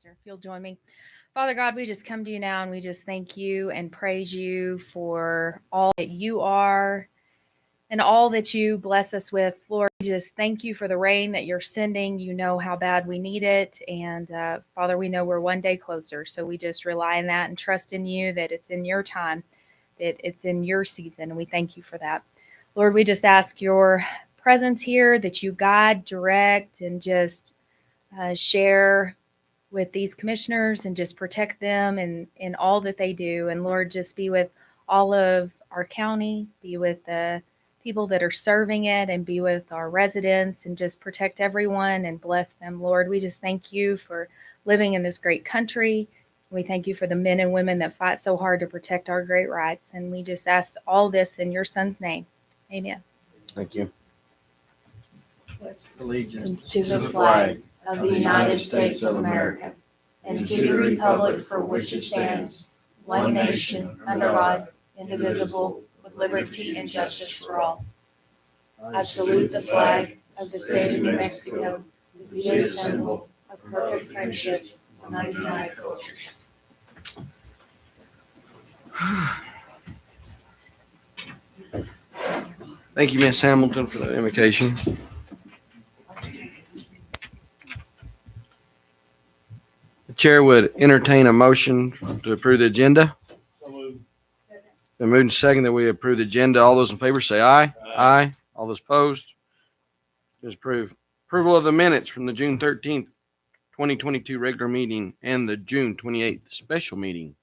If you'll join me. Father God, we just come to you now and we just thank you and praise you for all that you are and all that you bless us with. Lord, we just thank you for the rain that you're sending. You know how bad we need it. And Father, we know we're one day closer. So we just rely on that and trust in you that it's in your time, that it's in your season. And we thank you for that. Lord, we just ask your presence here, that you guide, direct, and just share with these commissioners and just protect them and in all that they do. And Lord, just be with all of our county, be with the people that are serving it, and be with our residents, and just protect everyone and bless them. Lord, we just thank you for living in this great country. We thank you for the men and women that fight so hard to protect our great rights. And we just ask all this in your son's name. Amen. Thank you. Allegiance to the flag of the United States of America and to the republic for which it stands, one nation, under God, indivisible, with liberty and justice for all. I salute the flag of the state of New Mexico, the symbol of perfect friendship among united cultures. Thank you, Miss Hamilton, for the invocation. The chair would entertain a motion to approve the agenda. Been moved and second that we approve the agenda. All those in favor say aye. Aye. All those opposed? It is approved. Approval of the minutes from the June 13th, 2022 regular meeting and the June 28th special meeting.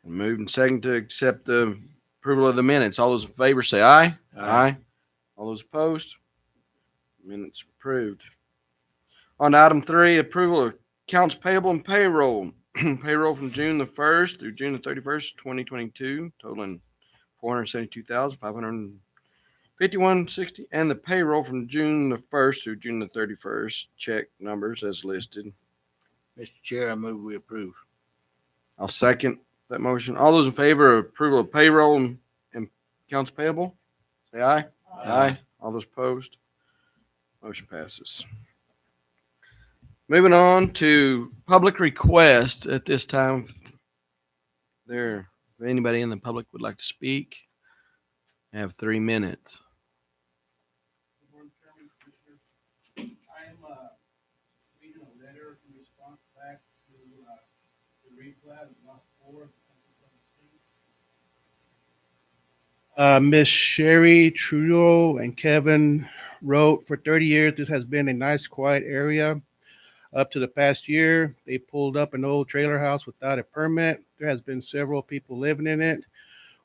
Moved and second to accept the approval of the minutes. All those in favor say aye. Aye. All those opposed? Minutes approved. On to item 3, approval of accounts payable and payroll. Payroll from June the 1st through June the 31st, 2022, totaling $472,551.60, and the payroll from June the 1st through June the 31st, check numbers as listed. Mr. Chair, I move we approve. I'll second that motion. All those in favor of approval of payroll and accounts payable, say aye. Aye. All those opposed? Motion passes. Moving on to public request at this time. If anybody in the public would like to speak, I have 3 minutes. Good morning, Chairman, Commissioners. I am reading a letter in response back to the replat of lot 4 of the Miss Sherry Trudeau and Kevin wrote, for 30 years, this has been a nice, quiet area. Up to the past year, they pulled up an old trailer house without a permit. There has been several people living in it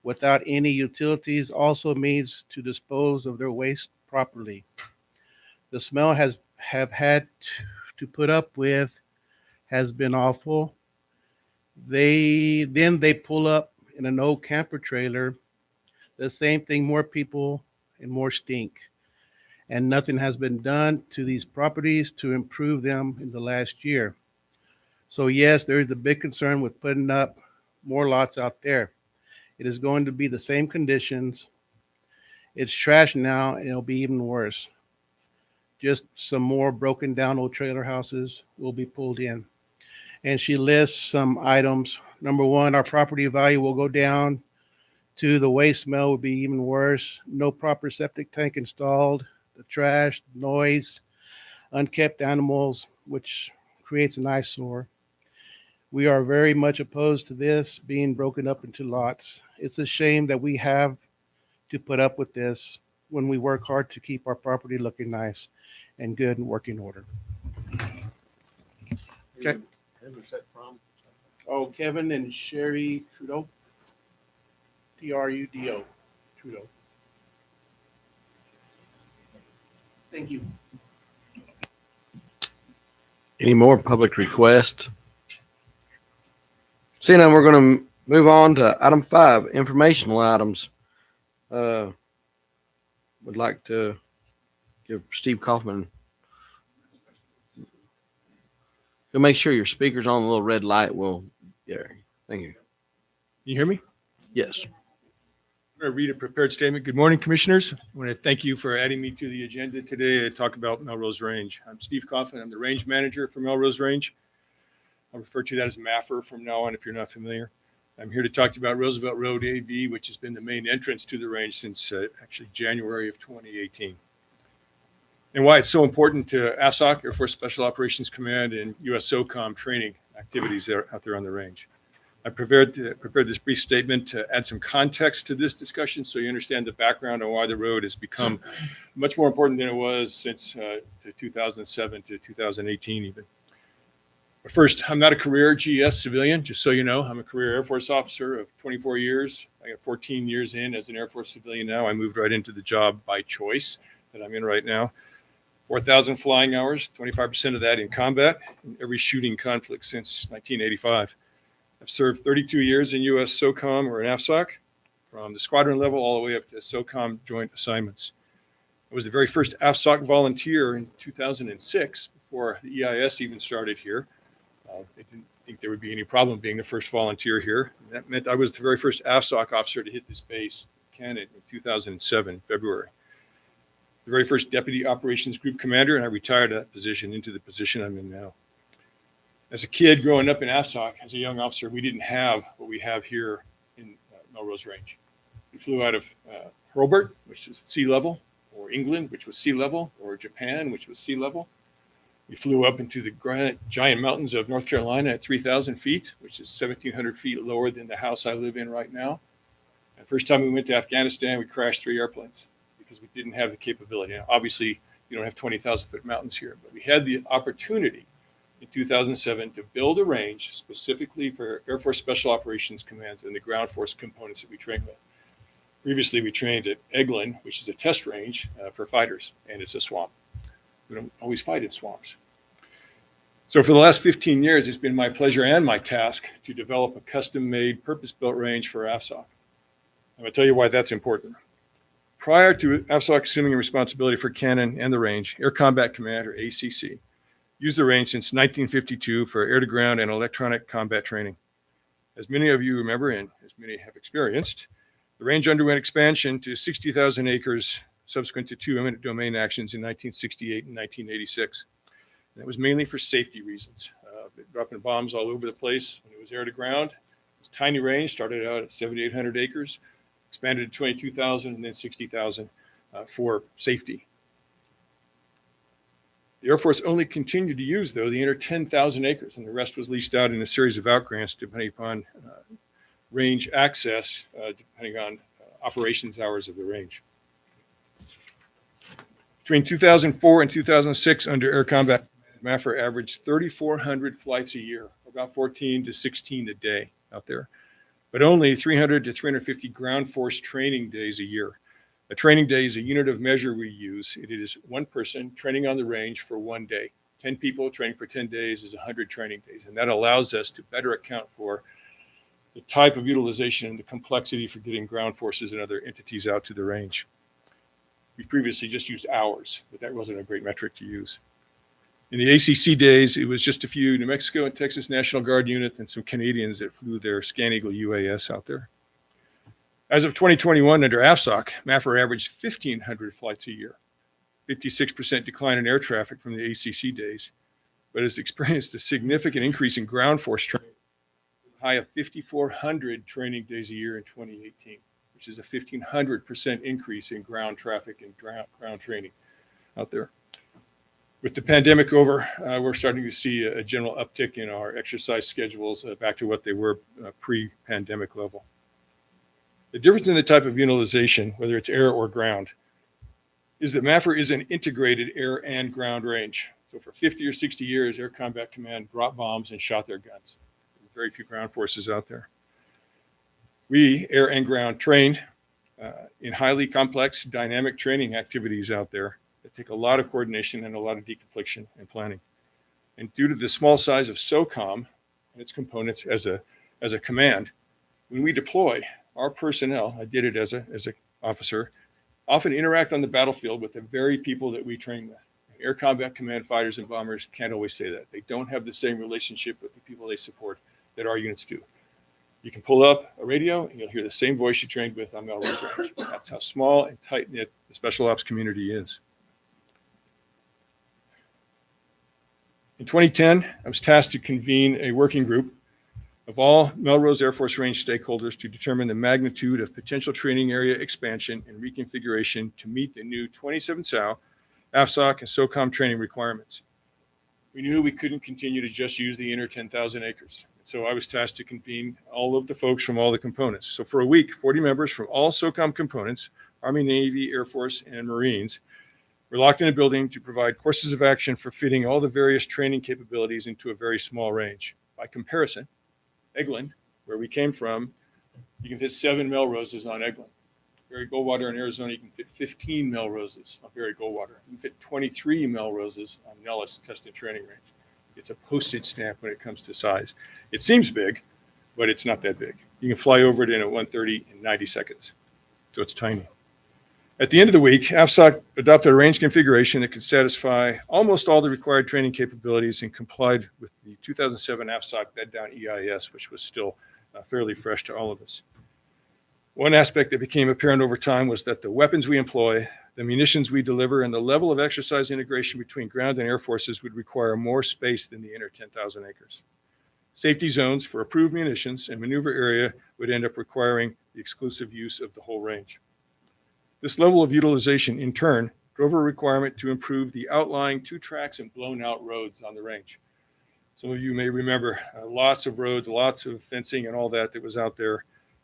without any utilities, also means to dispose of their waste properly. The smell have had to put up with has been awful. They pull up in an old camper trailer. The same thing, more people and more stink. And nothing has been done to these properties to improve them in the last year. So yes, there is a big concern with putting up more lots out there. It is going to be the same conditions. It's trash now, and it'll be even worse. Just some more broken down old trailer houses will be pulled in. And she lists some items. Number 1, our property value will go down. 2, the waste smell will be even worse. No proper septic tank installed. The trash, noise, unkept animals, which creates an eyesore. We are very much opposed to this being broken up into lots. It's a shame that we have to put up with this when we work hard to keep our property looking nice and good and working order. Okay. Who's that from? Oh, Kevin and Sherry Trudeau. Trudo. Trudeau. Thank you. Any more public requests? Seeing none, we're going to move on to item 5, informational items. Would like to give Steve Kaufman. You'll make sure your speaker's on. The little red light will. Yeah. Thank you. You hear me? Yes. going to read a prepared statement. Good morning, Commissioners. I want to thank you for adding me to the agenda today to talk about Melrose Range. I'm Steve Coughlin. I'm the Range Manager for Melrose Range. I'll refer to that as MAFR from now on if you're not familiar. I'm here to talk to you about Roosevelt Road AV, which has been the main entrance to the range since actually January of 2018. And why it's so important to AFSOC, Air Force Special Operations Command, and US SOCOM training activities that are out there on the range. I prepared this brief statement to add some context to this discussion so you understand the background on why the road has become much more important than it was since 2007 to 2018 even. But first, I'm not a career GS civilian, just so you know. I'm a career Air Force officer of 24 years. I got 14 years in as an Air Force civilian now. I moved right into the job by choice that I'm in right now. 4,000 flying hours, 25% of that in combat, in every shooting conflict since 1985. I've served 32 years in US SOCOM or in AFSOC, from the squadron level all the way up to SOCOM joint assignments. I was the very first AFSOC volunteer in 2006, before the EIS even started here. They didn't think there would be any problem being the first volunteer here. That meant I was the very first AFSOC officer to hit this base, Canada, in 2007, February. The very first Deputy Operations Group Commander, and I retired that position into the position I'm in now. As a kid growing up in AFSOC, as a young officer, we didn't have what we have here in Melrose Range. We flew out of Hurlburt, which is sea level, or England, which was sea level, or Japan, which was sea level. We flew up into the granite giant mountains of North Carolina at 3,000 feet, which is 1,700 feet lower than the house I live in right now. And the first time we went to Afghanistan, we crashed 3 airplanes because we didn't have the capability. Now, obviously, you don't have 20,000 foot mountains here, but we had the opportunity in 2007 to build a range specifically for Air Force Special Operations Commands and the ground force components that we trained with. Previously, we trained at Eglin, which is a test range for fighters, and it's a swamp. We don't always fight in swamps. So for the last 15 years, it's been my pleasure and my task to develop a custom-made, purpose-built range for AFSOC. I'm going to tell you why that's important. Prior to AFSOC assuming responsibility for Cannon and the range, Air Combat Command, or ACC, used the range since 1952 for air-to-ground and electronic combat training. As many of you remember, and as many have experienced, the range underwent expansion to 60,000 acres subsequent to 2 eminent domain actions in 1968 and 1986. And that was mainly for safety reasons. Dropping bombs all over the place when it was air to ground. It was a tiny range, started out at 7,800 acres, expanded to 22,000 and then 60,000 for safety. The Air Force only continued to use, though, the inner 10,000 acres, and the rest was leased out in a series of outgrants depending upon range access, depending on operations hours of the range. Between 2004 and 2006, under Air Combat, MAFR averaged 3,400 flights a year, about 14 to 16 a day out there, but only 300 to 350 ground force training days a year. A training day is a unit of measure we use. It is one person training on the range for 1 day. 10 people training for 10 days is 100 training days, and that allows us to better account for the type of utilization and the complexity for getting ground forces and other entities out to the range. We previously just used hours, but that wasn't a great metric to use. In the ACC days, it was just a few New Mexico and Texas National Guard units and some Canadians that flew their Scan Eagle UAS out there. As of 2021, under AFSOC, MAFR averaged 1,500 flights a year, 56% decline in air traffic from the ACC days, but has experienced a significant increase in ground force training, a high of 5,400 training days a year in 2018. Which is a 1,500% increase in ground traffic and ground training out there. With the pandemic over, we're starting to see a general uptick in our exercise schedules back to what they were pre-pandemic level. The difference in the type of utilization, whether it's air or ground, is that MAFR is an integrated air and ground range. So for 50 or 60 years, Air Combat Command dropped bombs and shot their guns. There were very few ground forces out there. We, air and ground, trained in highly complex dynamic training activities out there that take a lot of coordination and a lot of deconfliction and planning. And due to the small size of SOCOM and its components as a command, when we deploy, our personnel, I did it as an officer, often interact on the battlefield with the very people that we train with. Air Combat Command fighters and bombers can't always say that. They don't have the same relationship with the people they support that our units do. You can pull up a radio and you'll hear the same voice you trained with on Melrose Range. That's how small and tight-knit the special ops community is. In 2010, I was tasked to convene a working group of all Melrose Air Force Range stakeholders to determine the magnitude of potential training area expansion and reconfiguration to meet the new 27 SAO, AFSOC, and SOCOM training requirements. We knew we couldn't continue to just use the inner 10,000 acres. So I was tasked to convene all of the folks from all the components. So for a week, 40 members from all SOCOM components, Army, Navy, Air Force, and Marines, were locked in a building to provide courses of action for fitting all the various training capabilities into a very small range. By comparison, Eglin, where we came from, you can fit 7 Melroses on Eglin. Barry Goldwater in Arizona, you can fit 15 Melroses on Barry Goldwater. You can fit 23 Melroses on Nellis Test and Training Range. It's a postage stamp when it comes to size. It seems big, but it's not that big. You can fly over it in a 130 in 90 seconds. So it's tiny. At the end of the week, AFSOC adopted a range configuration that could satisfy almost all the required training capabilities and complied with the 2007 AFSOC bed down EIS, which was still fairly fresh to all of us. One aspect that became apparent over time was that the weapons we employ, the munitions we deliver, and the level of exercise integration between ground and air forces would require more space than the inner 10,000 acres. Safety zones for approved munitions and maneuver area would end up requiring the exclusive use of the whole range. This level of utilization, in turn, drove a requirement to improve the outlying 2 tracks and blown out roads on the range. Some of you may remember lots of roads, lots of fencing and all that was out there.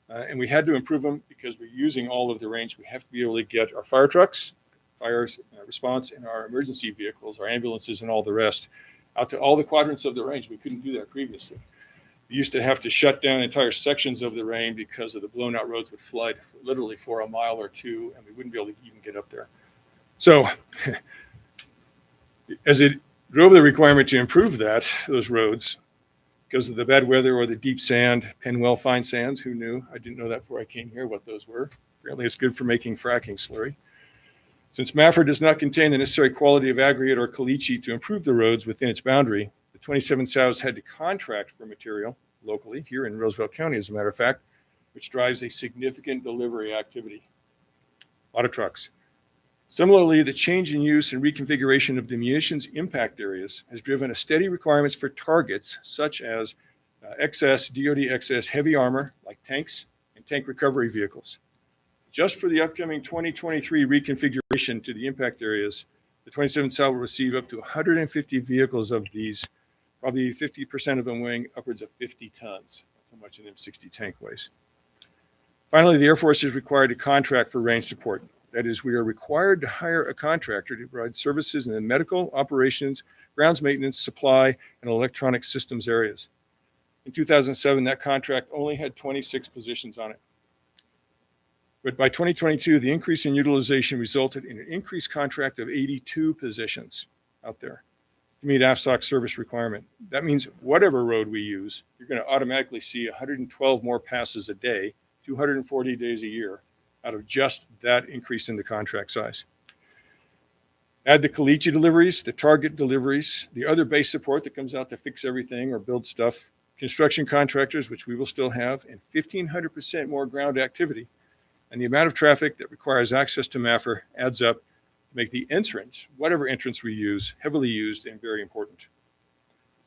And we had to improve them because we're using all of the range. We have to be able to get our fire trucks, fire response, and our emergency vehicles, our ambulances, and all the rest out to all the quadrants of the range. We couldn't do that previously. We used to have to shut down entire sections of the range because of the blown out roads would flood literally for a mile or 2, and we wouldn't be able to even get up there. So as it drove the requirement to improve those roads, because of the bad weather or the deep sand, Penwell fine sands, who knew? I didn't know that before I came here, what those were. Apparently it's good for making fracking slurry. Since MAFR does not contain the necessary quality of aggregate or caliche to improve the roads within its boundary, the 27 SAOs had to contract for material locally, here in Roosevelt County, as a matter of fact, which drives a significant delivery activity. A lot of trucks. Similarly, the change in use and reconfiguration of the munitions impact areas has driven a steady requirements for targets such as XS, DoD XS heavy armor, like tanks and tank recovery vehicles. Just for the upcoming 2023 reconfiguration to the impact areas, the 27 SAO will receive up to 150 vehicles of these, probably 50% of them weighing upwards of 50 tons. That's how much an M60 tank weighs. Finally, the Air Force is required to contract for range support. That is, we are required to hire a contractor to provide services in the medical, operations, grounds maintenance, supply, and electronic systems areas. In 2007, that contract only had 26 positions on it. But by 2022, the increase in utilization resulted in an increased contract of 82 positions out there to meet AFSOC service requirement. That means whatever road we use, you're going to automatically see 112 more passes a day, 240 days a year, out of just that increase in the contract size. Add the caliche deliveries, the target deliveries, the other base support that comes out to fix everything or build stuff, construction contractors, which we will still have, and 1,500% more ground activity. And the amount of traffic that requires access to MAFR adds up to make the entrance, whatever entrance we use, heavily used and very important.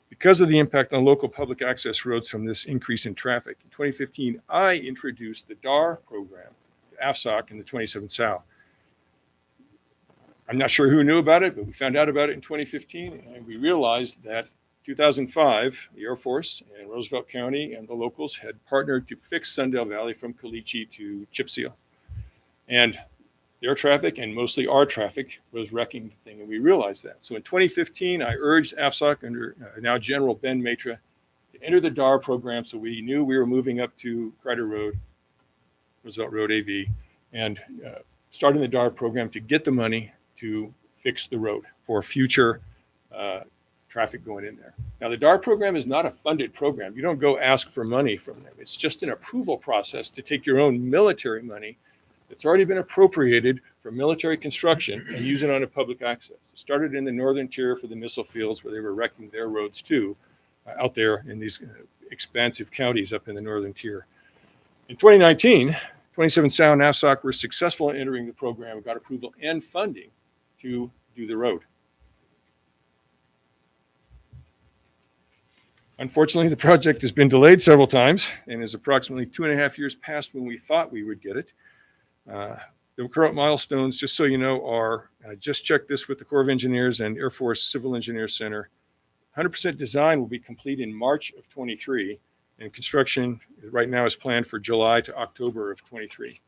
Because of the impact on local public access roads from this increase in traffic, in 2015, I introduced the DAR program, AFSOC, in the 27 SAO. I'm not sure who knew about it, but we found out about it in 2015, and we realized that 2005, the Air Force and Roosevelt County and the locals had partnered to fix Sundale Valley from Caliche to Chip Seal. And their traffic, and mostly our traffic, was wrecking the thing, and we realized that. So in 2015, I urged AFSOC under now General Ben Matra to enter the DAR program, so we knew we were moving up to Crider Road, Roosevelt Road AV, and starting the DAR program to get the money to fix the road for future traffic going in there. Now, the DAR program is not a funded program. You don't go ask for money from them. It's just an approval process to take your own military money that's already been appropriated for military construction and use it on a public access. It started in the northern tier for the missile fields where they were wrecking their roads too, out there in these expansive counties up in the northern tier. In 2019, 27 Sound and AFSOC were successful in entering the program and got approval and funding to do the road. Unfortunately, the project has been delayed several times and is approximately 2.5 years past when we thought we would get it. The current milestones, just so you know, are, I just checked this with the Corps of Engineers and Air Force Civil Engineers Center. 100% design will be complete in March of 23, and construction right now is planned for July to October of 23.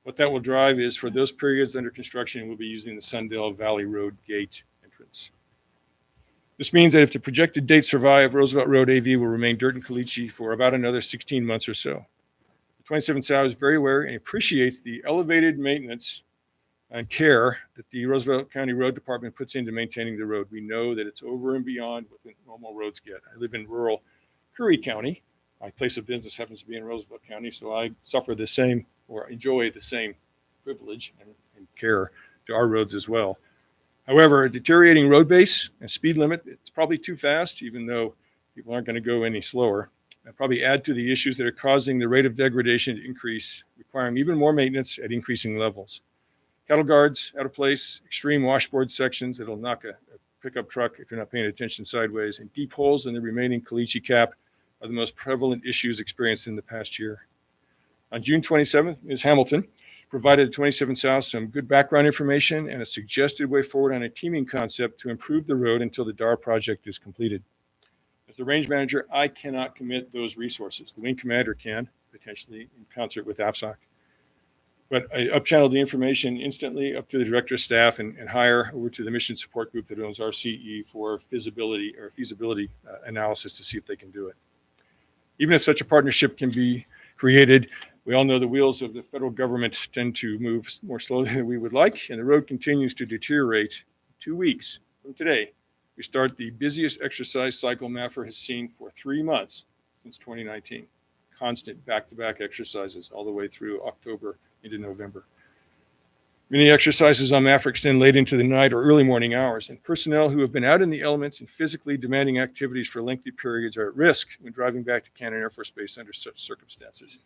What that will drive is for those periods under construction, we'll be using the Sundale Valley Road Gate entrance. This means that if the projected dates survive, Roosevelt Road AV will remain dirt and caliche for about another 16 months or so. The 27 South is very aware and appreciates the elevated maintenance and care that the Roosevelt County Road Department puts into maintaining the road. We know that it's over and beyond what the normal roads get. I live in rural Curry County. My place of business happens to be in Roosevelt County, so I suffer the same or enjoy the same privilege and care to our roads as well. However, a deteriorating road base and speed limit, it's probably too fast, even though people aren't going to go any slower. That probably add to the issues that are causing the rate of degradation to increase, requiring even more maintenance at increasing levels. Cattle guards out of place, extreme washboard sections that'll knock a pickup truck if you're not paying attention sideways, and deep holes in the remaining caliche cap are the most prevalent issues experienced in the past year. On June 27th, Ms. Hamilton provided the 27 South some good background information and a suggested way forward on a teaming concept to improve the road until the DAR project is completed. As the range manager, I cannot commit those resources. The wing commander can, potentially in concert with AFSOC. But I up-channeled the information instantly up to the director of staff and hire over to the mission support group that owns RCE for feasibility analysis to see if they can do it. Even if such a partnership can be created, we all know the wheels of the federal government tend to move more slowly than we would like, and the road continues to deteriorate. 2 weeks from today, we start the busiest exercise cycle MAFR has seen for 3 months since 2019. Constant back-to-back exercises all the way through October into November. Many exercises on MAFR extend late into the night or early morning hours, and personnel who have been out in the elements and physically demanding activities for lengthy periods are at risk when driving back to Cannon Air Force Base under such circumstances.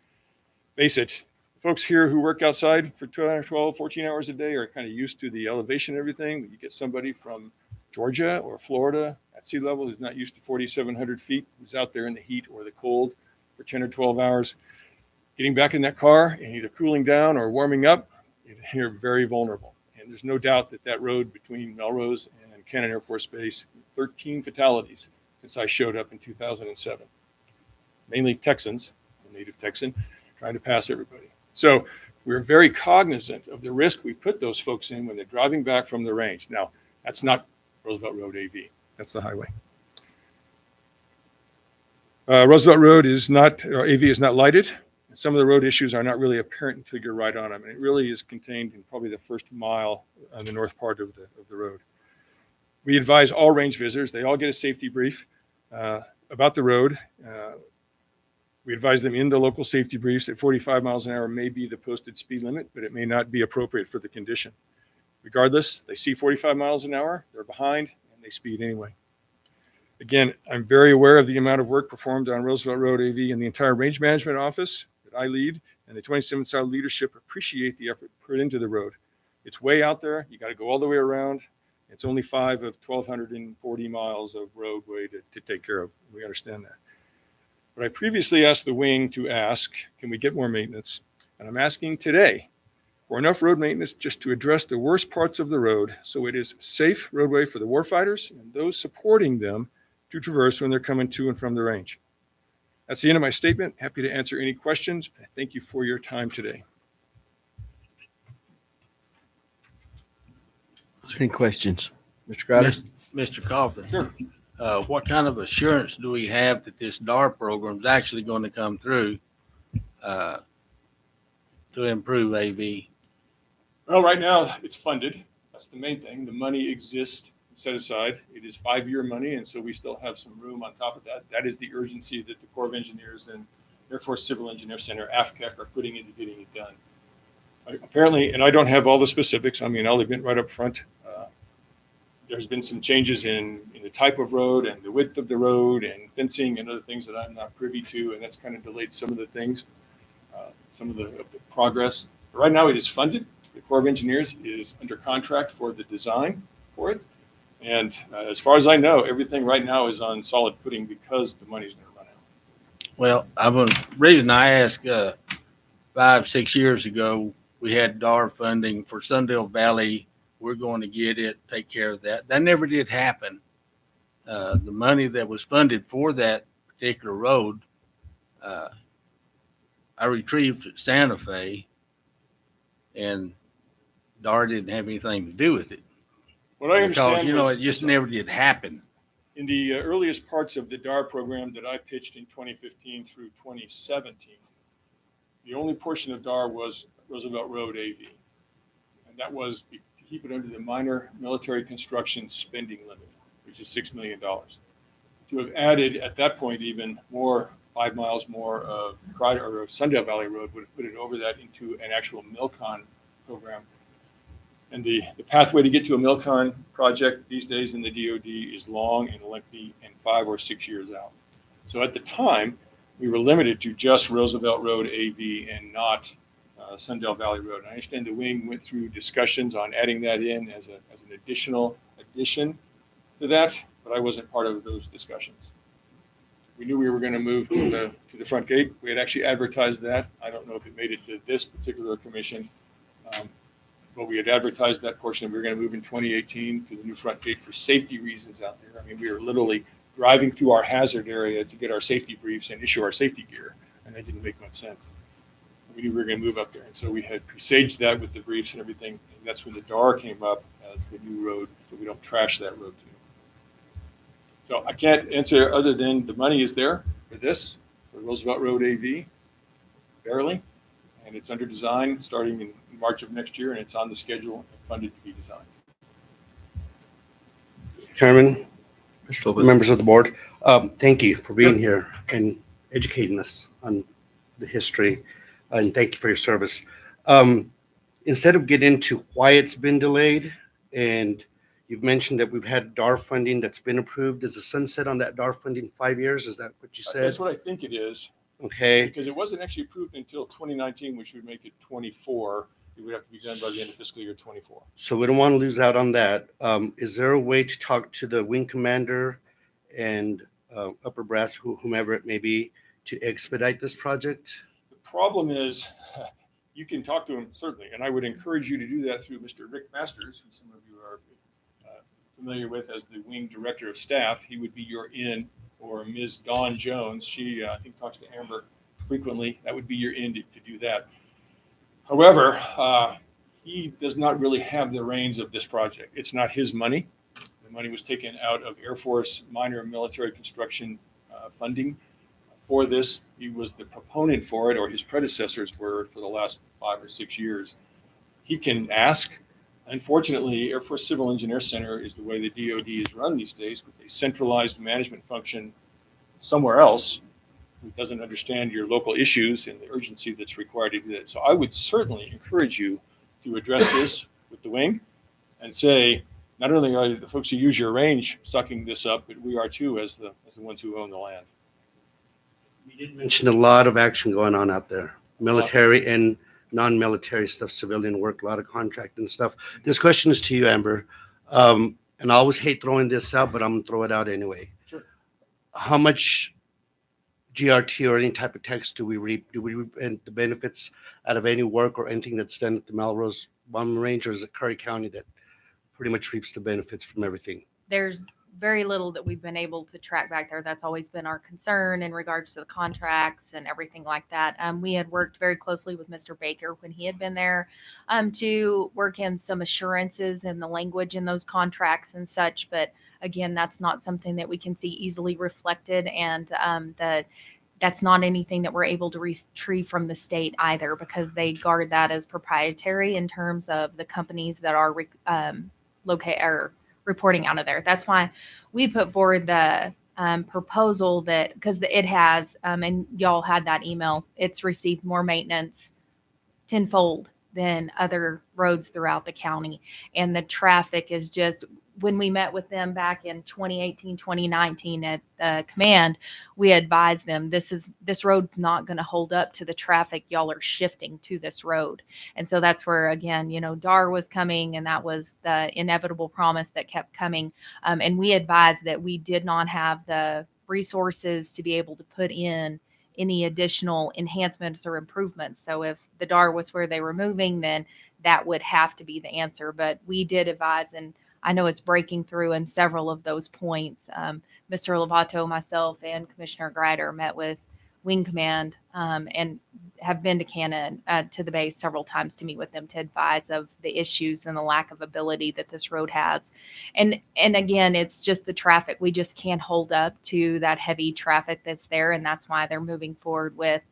Face it, folks here who work outside for 12, 14 hours a day are kind of used to the elevation and everything. But you get somebody from Georgia or Florida at sea level who's not used to 4,700 feet, who's out there in the heat or the cold for 10 or 12 hours, getting back in that car and either cooling down or warming up, you're very vulnerable. And there's no doubt that that road between Melrose and Cannon Air Force Base, 13 fatalities since I showed up in 2007. Mainly Texans, a native Texan, trying to pass everybody. So we're very cognizant of the risk we put those folks in when they're driving back from the range. Now, that's not Roosevelt Road AV. That's the highway. Roosevelt Road is not, or AV is not lighted. Some of the road issues are not really apparent until you're right on them. And it really is contained in probably the first mile on the north part of the road. We advise all range visitors, they all get a safety brief about the road. We advise them in the local safety briefs that 45 miles an hour may be the posted speed limit, but it may not be appropriate for the condition. Regardless, they see 45 miles an hour, they're behind, and they speed anyway. Again, I'm very aware of the amount of work performed on Roosevelt Road AV and the entire range management office that I lead, and the 27 South leadership appreciate the effort put into the road. It's way out there. You got to go all the way around. It's only 5 of 1,240 miles of roadway to take care of. We understand that. But I previously asked the wing to ask, can we get more maintenance? And I'm asking today for enough road maintenance just to address the worst parts of the road so it is safe roadway for the warfighters and those supporting them to traverse when they're coming to and from the range. That's the end of my statement. Happy to answer any questions. Thank you for your time today. Any questions? Mr. Crowder? Mr. Coffin. Sure. What kind of assurance do we have that this DAR program is actually going to come through to improve AV? Well, right now it's funded. That's the main thing. The money exists set aside. It is 5-year money, and so we still have some room on top of that. That is the urgency that the Corps of Engineers and Air Force Civil Engineer Center, AFCEC, are putting into getting it done. Apparently, and I don't have all the specifics, I mean, I'll admit right up front, there's been some changes in the type of road and the width of the road and fencing and other things that I'm not privy to, and that's kind of delayed some of the things, some of the progress. Right now it is funded. The Corps of Engineers is under contract for the design for it. And as far as I know, everything right now is on solid footing because the money's going to run out. Well, reason I asked 5-6 years ago, we had DAR funding for Sundale Valley. We're going to get it, take care of that. That never did happen. The money that was funded for that particular road, I retrieved at Santa Fe, and DAR didn't have anything to do with it. What I Because, understand it just never did happen. in the earliest parts of the DAR program that I pitched in 2015 through 2017, the only portion of DAR was Roosevelt Road AV. And that was to keep it under the minor military construction spending limit, which is $6 million. To have added at that point even more, 5 miles more of Sundale Valley Road would have put it over that into an actual MILCON program. And the pathway to get to a MILCON project these days in the DoD is long and lengthy and 5 or 6 years out. So at the time, we were limited to just Roosevelt Road AV and not Sundale Valley Road. And I understand the wing went through discussions on adding that in as an additional addition to that, but I wasn't part of those discussions. We knew we were going to move to the front gate. We had actually advertised that. I don't know if it made it to this particular commission, but we had advertised that portion. We were going to move in 2018 to the new front gate for safety reasons out there. I mean, we were literally driving through our hazard area to get our safety briefs and issue our safety gear, and that didn't make much sense. We knew we were going to move up there, and so we had presaged that with the briefs and everything, and that's when the DAR came up as the new road, so we don't trash that road too. So I can't answer other than the money is there for this, for Roosevelt Road AV, barely, and it's under design starting in March of next year, and it's on the schedule and funded to be designed. Chairman, Mr. Lopez. members of the board, thank you for being here and educating us on the history, and thank you for your service. Instead of getting into why it's been delayed, and you've mentioned that we've had DAR funding that's been approved. Is the sunset on that DAR funding 5 years? Is that what you said? That's what I think it is, Okay. because it wasn't actually approved until 2019, which would make it 24. It would have to be done by the end of fiscal year 24. So we don't want to lose out on that. Is there a way to talk to the wing commander and upper brass, whomever it may be, to expedite this project? The problem is, you can talk to him, certainly, and I would encourage you to do that through Mr. Rick Masters, who some of you are familiar with as the wing director of staff. He would be your in, or Ms. Dawn Jones. She, I think, talks to Amber frequently. That would be your in to do that. However, he does not really have the reins of this project. It's not his money. The money was taken out of Air Force minor military construction funding for this. He was the proponent for it, or his predecessors were, for the last 5 or 6 years. He can ask. Unfortunately, Air Force Civil Engineer Center is the way the DoD is run these days, with a centralized management function somewhere else who doesn't understand your local issues and the urgency that's required to do that. So I would certainly encourage you to address this with the wing and say, not only are the folks who use your range sucking this up, but we are too, as the ones who own the land. You did mention a lot of action going on out there, military and non-military stuff, civilian work, a lot of contract and stuff. This question is to you, Amber. And I always hate throwing this out, but I'm gonna throw it out anyway. Sure. How much GRT or any type of tax do we reap? Do we reap the benefits out of any work or anything that's done at the Melrose Bombing Range, or is it Curry County that pretty much reaps the benefits from everything? There's very little that we've been able to track back there. That's always been our concern in regards to the contracts and everything like that. We had worked very closely with Mr. Baker when he had been there to work in some assurances and the language in those contracts and such. But again, that's not something that we can see easily reflected, and that's not anything that we're able to retrieve from the state either, because they guard that as proprietary in terms of the companies that are reporting out of there. That's why we put forward the proposal that, because it has, and y'all had that email, it's received more maintenance tenfold than other roads throughout the county. And the traffic is just, when we met with them back in 2018, 2019 at the command, we advised them, this road's not going to hold up to the traffic y'all are shifting to this road. And so that's where, again, DAR was coming, and that was the inevitable promise that kept coming. And we advised that we did not have the resources to be able to put in any additional enhancements or improvements. So if the DAR was where they were moving, then that would have to be the answer. But we did advise, and I know it's breaking through in several of those points. Mr. Lovato, myself, and Commissioner Greider met with Wing Command and have been to Cannon, to the base several times to meet with them to advise of the issues and the lack of ability that this road has. And again, it's just the traffic. We just can't hold up to that heavy traffic that's there, and that's why they're moving forward with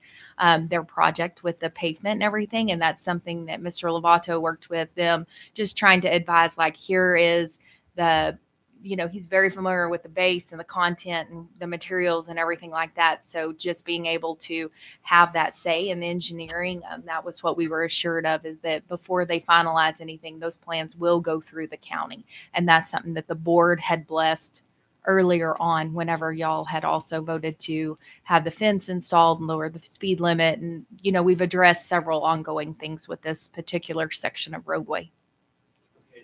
their project with the pavement and everything. And that's something that Mr. Lovato worked with them, just trying to advise, like, here is the, he's very familiar with the base and the content and the materials and everything like that. So just being able to have that say in the engineering, that was what we were assured of, is that before they finalize anything, those plans will go through the county. And that's something that the board had blessed earlier on, whenever y'all had also voted to have the fence installed and lower the speed limit. And, we've addressed several ongoing things with this particular section of roadway.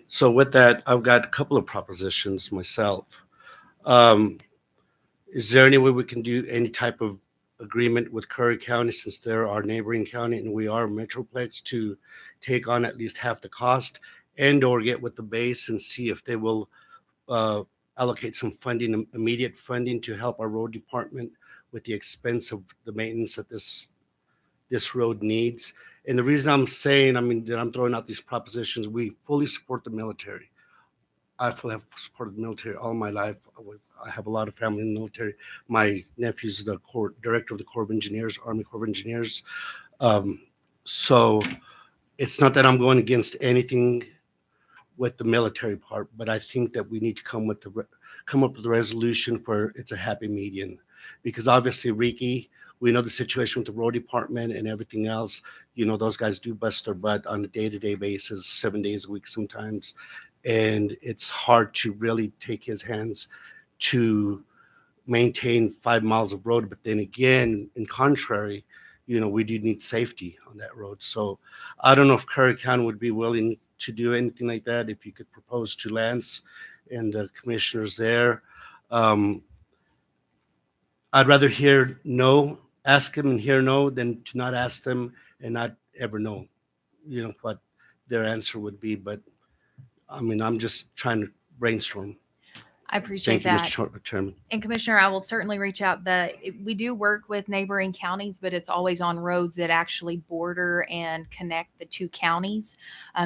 So with that, I've got a couple of propositions myself. Is there any way we can do any type of agreement with Curry County, since they're our neighboring county and we are Metroplex, to take on at least half the cost, and or get with the base and see if they will allocate some funding, immediate funding, to help our road department with the expense of the maintenance that this road needs. And the reason I'm saying, that I'm throwing out these propositions, we fully support the military. I fully have supported the military all my life. I have a lot of family in the military. My nephew's the director of the Corps of Engineers, Army Corps of Engineers. So it's not that I'm going against anything with the military part, but I think that we need to come up with a resolution where it's a happy median. Because obviously, Ricky, we know the situation with the road department and everything else. Those guys do bust their butt on a day-to-day basis, 7 days a week sometimes. And it's hard to really take his hands to maintain 5 miles of road. But then again, in contrary, we do need safety on that road. So I don't know if Curry County would be willing to do anything like that. If you could propose to Lance and the commissioners there. I'd rather hear no, ask them and hear no, than to not ask them and not ever know, what their answer would be. But I'm just trying to brainstorm. I appreciate Thank you, that. Mr. Chairman. And Commissioner, I will certainly reach out. We do work with neighboring counties, but it's always on roads that actually border and connect the two counties.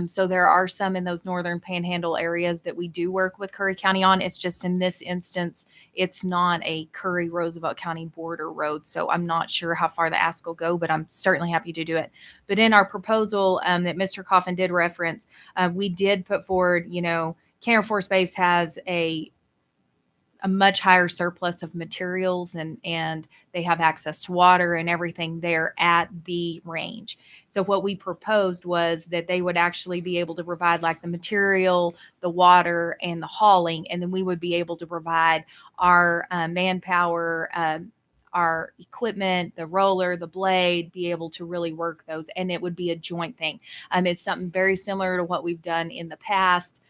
So there are some in those northern panhandle areas that we do work with Curry County on. It's just in this instance, it's not a Curry Roosevelt County border road. So I'm not sure how far the ask will go, but I'm certainly happy to do it. But in our proposal that Mr. Coffin did reference, we did put forward, Air Force Base has a much higher surplus of materials, and they have access to water and everything there at the range. So what we proposed was that they would actually be able to provide, like, the material, the water, and the hauling, and then we would be able to provide our manpower, our equipment, the roller, the blade, be able to really work those, and it would be a joint thing. It's something very similar to what we've done in the past.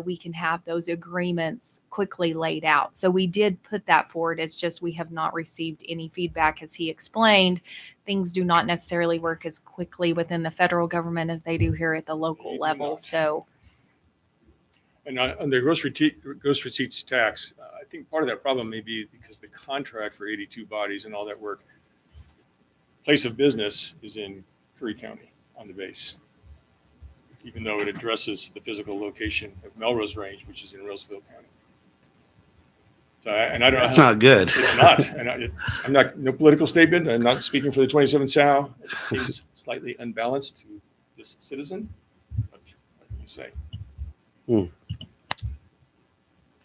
We can have those agreements quickly laid out. So we did put that forward. It's just we have not received any feedback. As he explained, things do not necessarily work as quickly within the federal government as they do here at the local level. So, And on the gross receipts tax, I think part of that problem may be because the contract for 82 bodies and all that work, place of business is in Curry County on the base, even though it addresses the physical location of Melrose Range, which is in Roosevelt County. So, and I don't know. It's not good. It's not. And I'm not, no political statement. I'm not speaking for the 27 SAL. It seems slightly unbalanced to this citizen, but what can you say?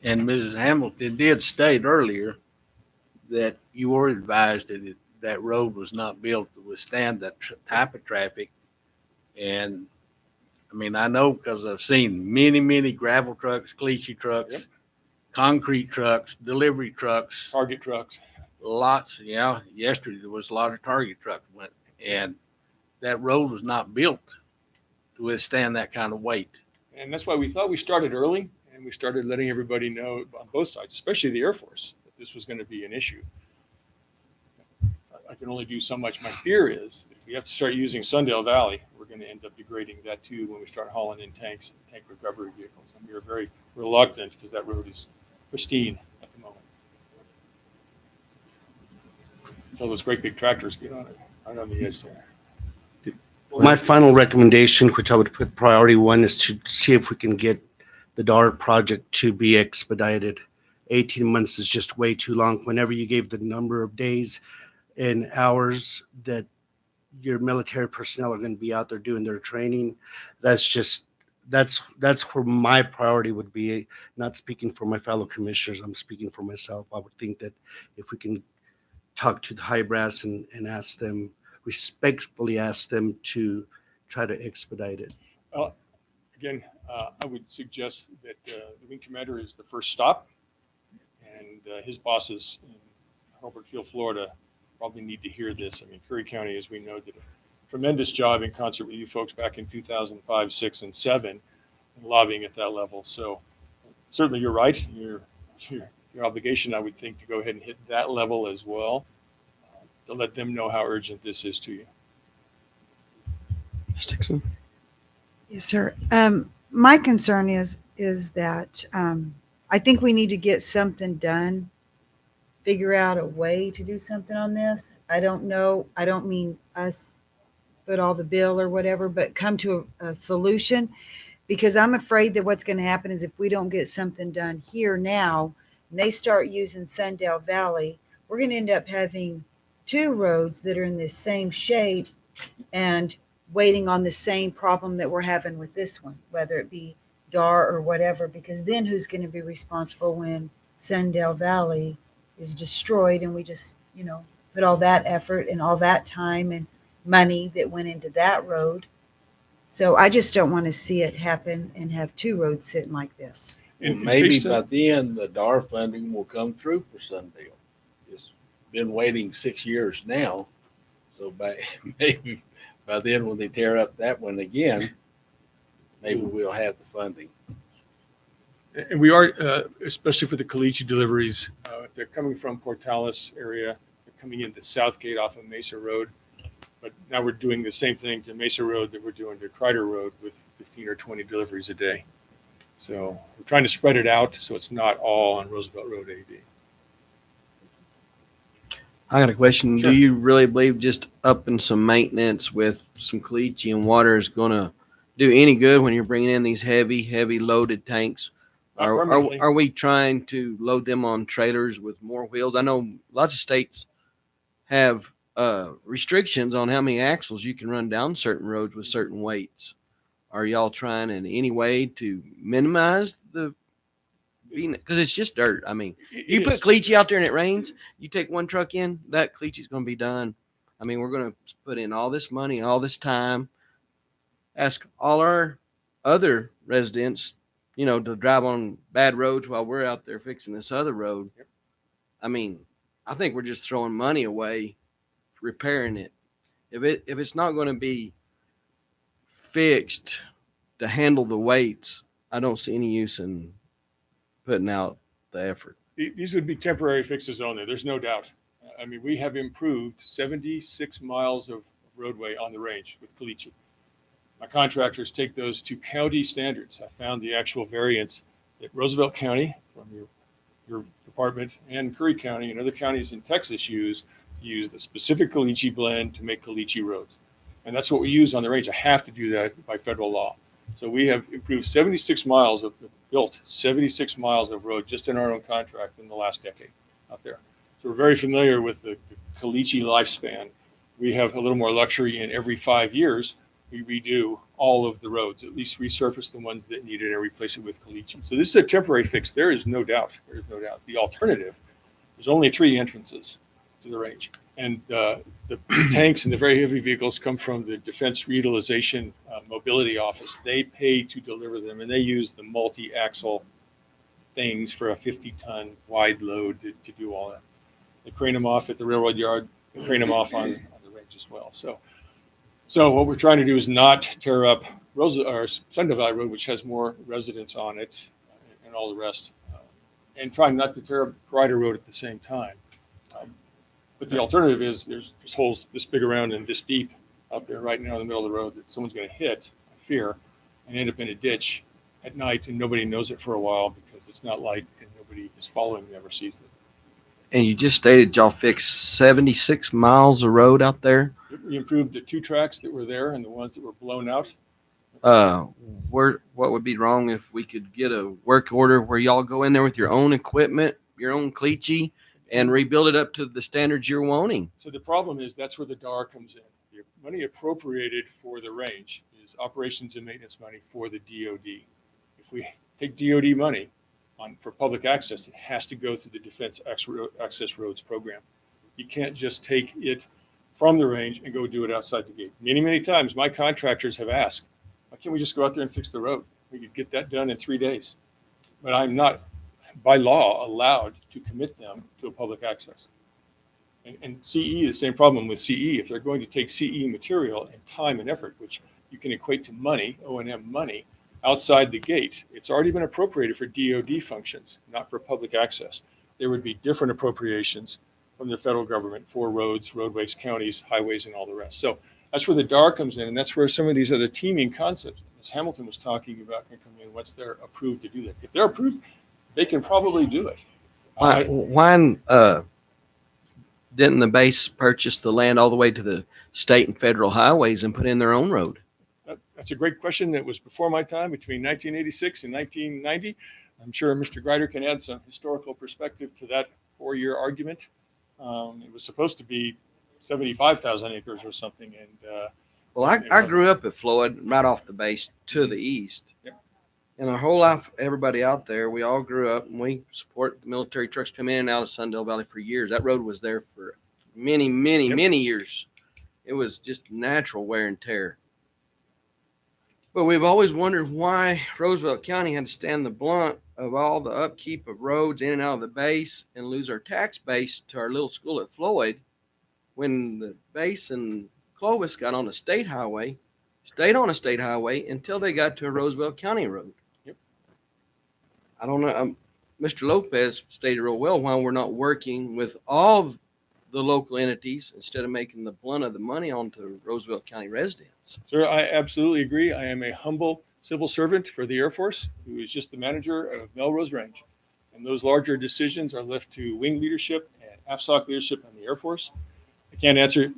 And Mrs. Hamilton did state earlier that you were advised that that road was not built to withstand that type of traffic. And I mean, I know because I've seen many gravel trucks, caliche trucks, Yep. concrete trucks, delivery trucks, Target trucks. lots. Yeah, yesterday there was a lot of Target trucks went, and that road was not built to withstand that kind of weight. And that's why we thought we started early and we started letting everybody know on both sides, especially the Air Force, that this was going to be an issue. I can only do so much. My fear is if we have to start using Sundale Valley, we're going to end up degrading that too when we start hauling in tanks and tank recovery vehicles. And we are very reluctant because that road is pristine at the moment. So those great big tractors get on it, right on the edge there. My final recommendation, which I would put priority one, is to see if we can get the DAR project to be expedited. 18 months is just way too long. Whenever you gave the number of days and hours that your military personnel are going to be out there doing their training, that's where my priority would be. Not speaking for my fellow commissioners, I'm speaking for myself. I would think that if we can talk to the high brass and ask them, respectfully ask them to try to expedite it. Again, I would suggest that the wing commander is the first stop, and his bosses in Hobart Field, Florida, probably need to hear this. I mean, Curry County, as we know, did a tremendous job in concert with you folks back in 2005, 6, and 7, lobbying at that level. So certainly you're right. Your obligation, I would think, to go ahead and hit that level as well, to let them know how urgent this is to you. Ms. Dixon? Yes, sir. My concern is that I think we need to get something done, figure out a way to do something on this. I don't know. I don't mean us foot all the bill or whatever, but come to a solution, because I'm afraid that what's going to happen is if we don't get something done here now, and they start using Sundale Valley, we're going to end up having two roads that are in the same shape and waiting on the same problem that we're having with this one, whether it be DAR or whatever, because then who's going to be responsible when Sundale Valley is destroyed and we just, put all that effort and all that time and money that went into that road. So I just don't want to see it happen and have two roads sitting like this. And maybe by then the DAR funding will come through for Sundale. It's been waiting 6 years now, so maybe by then when they tear up that one again, maybe we'll have the funding. And we are, especially for the caliche deliveries, if they're coming from Portales area, they're coming in the south gate off of Mesa Road. But now we're doing the same thing to Mesa Road that we're doing to Crider Road with 15 or 20 deliveries a day. So we're trying to spread it out so it's not all on Roosevelt Road AV. I got a question. Sure. Do you really believe just upping some maintenance with some caliche and water is going to do any good when you're bringing in these heavy loaded tanks? Not permanently. Are we trying to load them on trailers with more wheels? I know lots of states have restrictions on how many axles you can run down certain roads with certain weights. Are y'all trying in any way to minimize the, because it's just dirt. I mean, you put caliche out there and it rains, you take one truck in, that caliche is going to be done. I mean, we're going to put in all this money, all this time, ask all our other residents, to drive on bad roads while we're out there fixing this other road. Yep. I mean, I think we're just throwing money away repairing it. If it's not going to be fixed to handle the weights, I don't see any use in putting out the effort. These would be temporary fixes only. There's no doubt. I mean, we have improved 76 miles of roadway on the range with caliche. My contractors take those to county standards. I found the actual variance that Roosevelt County, from your department, and Curry County and other counties in Texas use the specific caliche blend to make caliche roads. And that's what we use on the range. I have to do that by federal law. So we have improved 76 miles built 76 miles of road just in our own contract in the last decade out there. So we're very familiar with the caliche lifespan. We have a little more luxury in every 5 years. We redo all of the roads, at least resurface the ones that need it and replace it with caliche. So this is a temporary fix. There is no doubt. There is no doubt. The alternative, there's only 3 entrances to the range. And the tanks and the very heavy vehicles come from the Defense Reutilization Mobility Office. They pay to deliver them, and they use the multi-axle things for a 50-ton wide load to do all that. They crane them off at the railroad yard, they crane them off on the range as well. So what we're trying to do is not tear up Sundale Valley Road, which has more residents on it and all the rest, and trying not to tear up Ryder Road at the same time. But the alternative is there's holes this big around and this deep out there right now in the middle of the road that someone's going to hit, I fear, and end up in a ditch at night, and nobody knows it for a while because it's not light and nobody is following them or sees them. And you just stated y'all fixed 76 miles of road out there. We improved the 2 tracks that were there and the ones that were blown out. What would be wrong if we could get a work order where y'all go in there with your own equipment, your own cleachy, and rebuild it up to the standards you're wanting? So the problem is that's where the DAR comes in. The money appropriated for the range is operations and maintenance money for the DOD. If we take DOD money for public access, it has to go through the Defense Access Roads program. You can't just take it from the range and go do it outside the gate. Many, many times my contractors have asked, why can't we just go out there and fix the road? We could get that done in 3 days. But I'm not, by law, allowed to commit them to a public access. And CE, the same problem with CE. If they're going to take CE material and time and effort, which you can equate to money, O&M money, outside the gate, it's already been appropriated for DOD functions, not for public access. There would be different appropriations from the federal government for roads, roadways, counties, highways, and all the rest. So that's where the DAR comes in, and that's where some of these other teaming concepts, as Hamilton was talking about, can come in once they're approved to do that. If they're approved, they can probably do it. Why didn't the base purchase the land all the way to the state and federal highways and put in their own road? That's a great question. That was before my time, between 1986 and 1990. I'm sure Mr. Greider can add some historical perspective to that 4-year argument. It was supposed to be 75,000 acres or something. And Well, I grew up at Floyd, right off the base to the east. Yep. And our whole life, everybody out there, we all grew up and we support the military trucks come in and out of Sundale Valley for years. That road was there for many, many, Yep. many years. It was just natural wear and tear. But we've always wondered why Roosevelt County had to stand the blunt of all the upkeep of roads in and out of the base and lose our tax base to our little school at Floyd when the base and Clovis got on a state highway, stayed on a state highway until they got to a Roosevelt County road. Yep. I don't know. Mr. Lopez stated real well why we're not working with all the local entities instead of making the blunt of the money onto Roosevelt County residents. Sir, I absolutely agree. I am a humble civil servant for the Air Force who is just the manager of Melrose Range. And those larger decisions are left to wing leadership and AFSOC leadership in the Air Force. I can't answer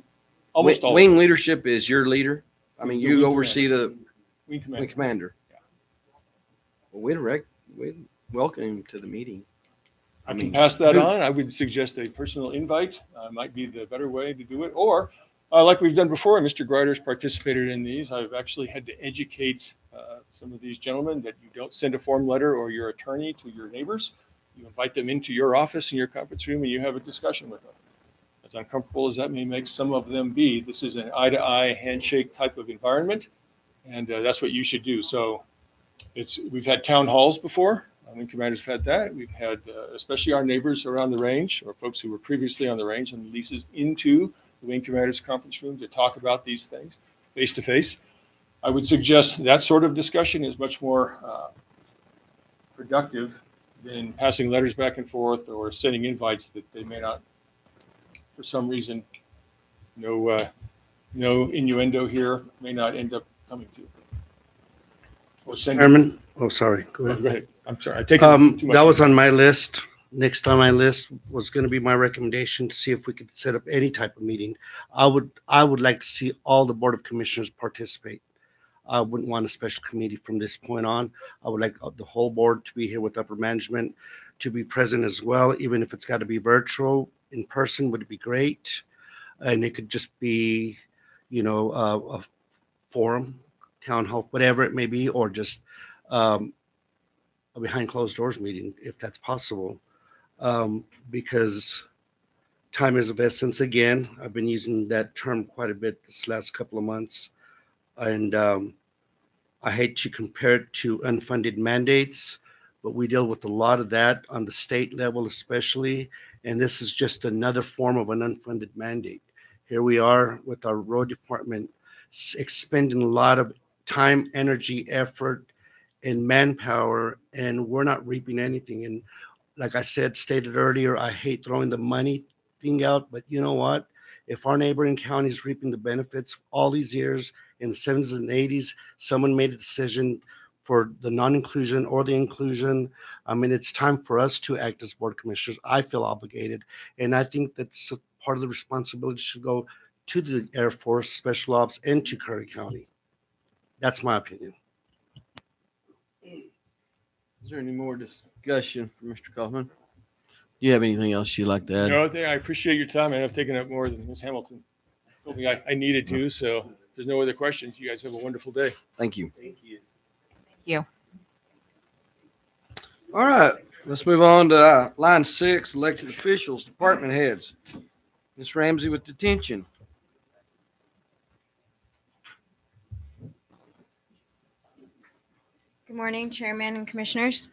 almost all. Wing leadership is your leader. I mean, It's the you wing oversee commander. the Wing commander. wing commander. Yeah. Well, we'd welcome him to the meeting. I can pass that on. I would suggest a personal invite might be the better way to do it. Or like we've done before, Mr. Greider's participated in these. I've actually had to educate some of these gentlemen that you don't send a form letter or your attorney to your neighbors. You invite them into your office in your conference room and you have a discussion with them. As uncomfortable as that may make some of them be, this is an eye-to-eye handshake type of environment, and that's what you should do. So we've had town halls before. Wing commanders have had that. We've had, especially our neighbors around the range or folks who were previously on the range and leases into the wing commanders conference room to talk about these things face to face. I would suggest that sort of discussion is much more productive than passing letters back and forth or sending invites that they may not, for some reason, no innuendo here, may not end up coming to. Or sending. Chairman, oh, sorry, go ahead. Go ahead. I'm sorry. I take too much. That was on my list. Next on my list was going to be my recommendation to see if we could set up any type of meeting. I would like to see all the Board of Commissioners participate. I wouldn't want a special committee from this point on. I would like the whole board to be here with upper management to be present as well, even if it's got to be virtual. In person would be great. And it could just be, a forum, town hall, whatever it may be, or just a behind closed doors meeting, if that's possible. Because time is of essence again. I've been using that term quite a bit this last couple of months. And I hate to compare it to unfunded mandates, but we deal with a lot of that on the state level, especially. And this is just another form of an unfunded mandate. Here we are with our road department expending a lot of time, energy, effort, and manpower, and we're not reaping anything. And like I stated earlier, I hate throwing the money thing out, but you know what? If our neighboring counties reaping the benefits all these years in the 70s and 80s, someone made a decision for the non-inclusion or the inclusion. I mean, it's time for us to act as board commissioners. I feel obligated, and I think that's part of the responsibility should go to the Air Force, Special Ops, and to Curry County. That's my opinion. Is there any more discussion for Mr. Kaufman? Do you have anything else you'd like to add? No, I appreciate your time, and I've taken up more than Ms. Hamilton told me I needed to. So if there's no other questions, you guys have a wonderful day. Thank you. Thank you. you. All right, let's move on to line 6, elected officials, department heads. Ms. Ramsey with detention. Good morning, Chairman and Commissioners.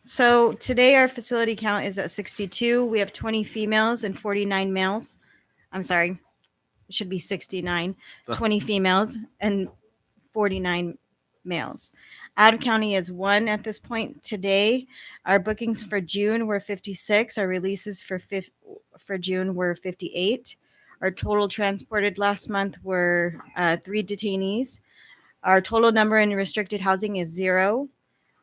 So today our facility count is at 62. We have 20 females and 49 males. I'm sorry, it should be 69. 20 females and 49 males. Out of county is 1 at this point today. Our bookings for June were 56. Our releases for June were 58. Our total transported last month were 3 detainees. Our total number in restricted housing is 0.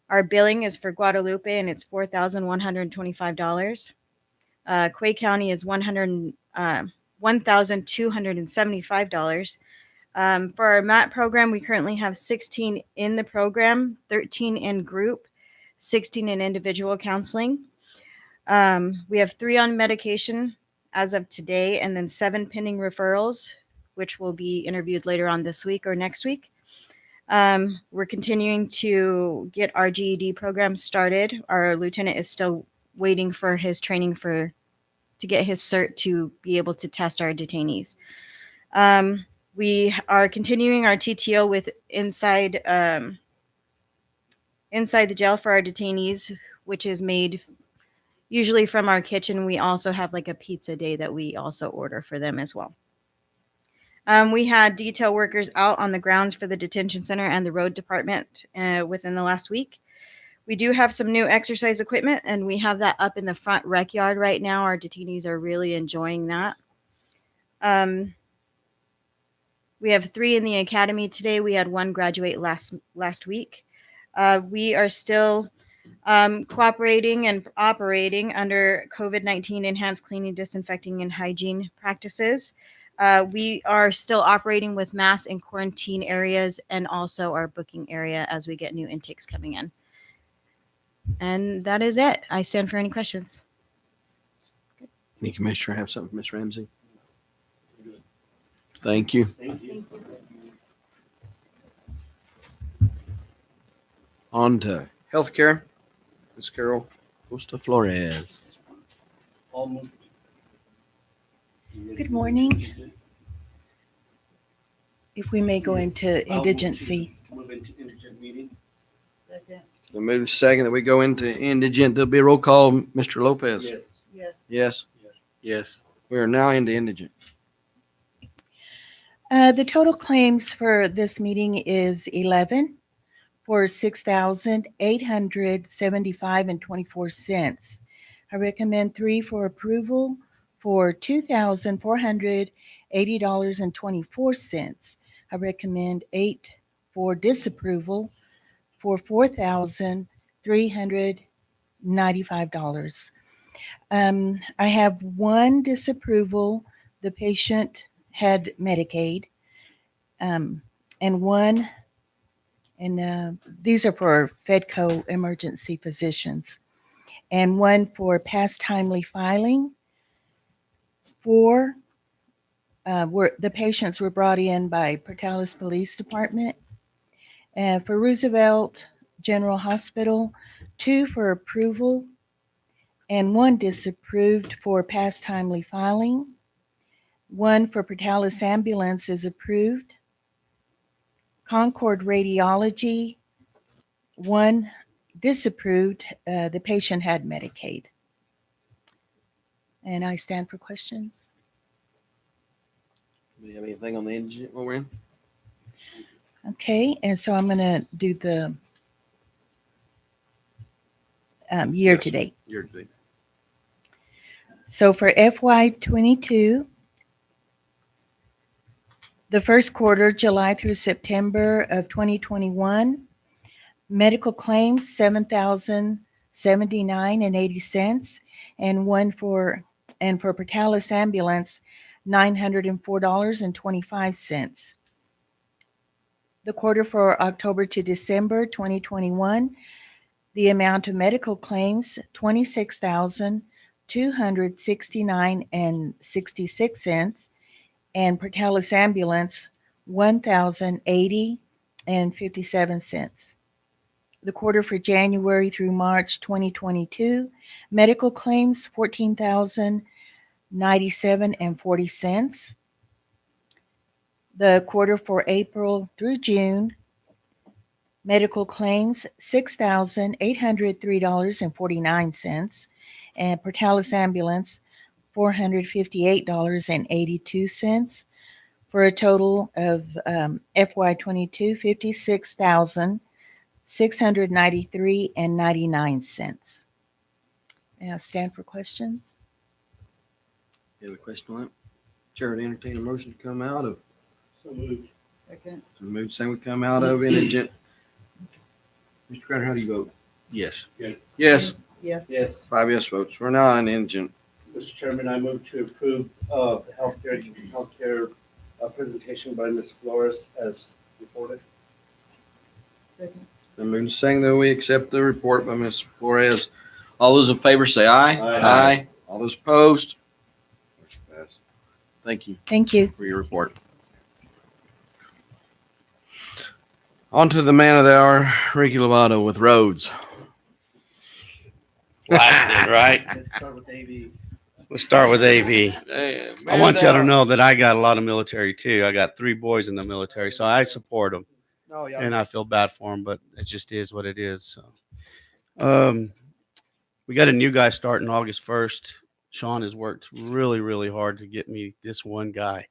Our billing is for Guadalupe, and it's $4,125. Quay County is $1,275. For our MAT program, we currently have 16 in the program, 13 in group, 16 in individual counseling. We have 3 on medication as of today, and then 7 pending referrals, which will be interviewed later on this week or next week. We're continuing to get our GED program started. Our lieutenant is still waiting for his training to get his cert to be able to test our detainees. We are continuing our TTO with inside the jail for our detainees, which is made usually from our kitchen. We also have like a pizza day that we also order for them as well. We had detail workers out on the grounds for the detention center and the road department within the last week. We do have some new exercise equipment, and we have that up in the front rec yard right now. Our detainees are really enjoying that. We have 3 in the academy today. We had 1 graduate last week. We are still cooperating and operating under COVID-19 enhanced cleaning, disinfecting, and hygiene practices. We are still operating with masks in quarantine areas and also our booking area as we get new intakes coming in. And that is it. I stand for any questions. Any commissioner have something for Ms. Ramsey? Thank you. Thank you. On to healthcare. Ms. Carol Costa Flores. Good morning. If we may go into indigency. Move into indigent meeting. Second. The move second that we go into indigent. There'll be a roll call. Mr. Lopez. Yes. Yes. Yes. Yes. We are now into indigent. The total claims for this meeting is 11 for $6,875.24. I recommend 3 for approval for $2,480.24. I recommend 8 for disapproval for $4,395. I have 1 disapproval. The patient had Medicaid, and 1, and these are for Fedco emergency physicians, and 1 for past timely filing. 4 the patients were brought in by Portales Police Department. For Roosevelt General Hospital, 2 for approval, and 1 disapproved for past timely filing. 1 for Portales Ambulance is approved. Concord Radiology, 1 disapproved. The patient had Medicaid. And I stand for questions. Do you have anything on the engine while we're in? Okay, and so I'm going to do the year to date. Year to date. So for FY22, the first quarter, July through September of 2021, medical claims $7,079.80, and for Portales Ambulance $904.25. The quarter for October to December 2021, the amount of medical claims $26,269.66, and Portales Ambulance $1,080.57. The quarter for January through March 2022, medical claims $14,097.40. The quarter for April through June, medical claims $6,803.49, and Portales Ambulance $458.82, for a total of FY22 $56,693.99. Now stand for questions. You have a question on it? Chair would entertain a motion to come out of. So moved. Second. Move saying we come out of indigent. Mr. Crowder, how do you vote? Yes. Yes. Yes. Yes, 5 yes votes. We're now on indigent. Mr. Chairman, I move to approve the healthcare presentation by Ms. Flores as reported. Second. Then moving saying that we accept the report by Ms. Flores. All those in favor say aye. Aye. All those opposed? Motion passed. Thank you Thank you. for your report. On to the man of the hour, Ricky Lovato with roads. Last one, right? Let's start with AV. Let's start with AV. I want you to know that I got a lot of military too. I got 3 boys in the military, so I support them. Oh, yeah. And I feel bad for them, but it just is what it is. So, we got a new guy starting August 1st. Sean has worked really, really hard to get me this one guy.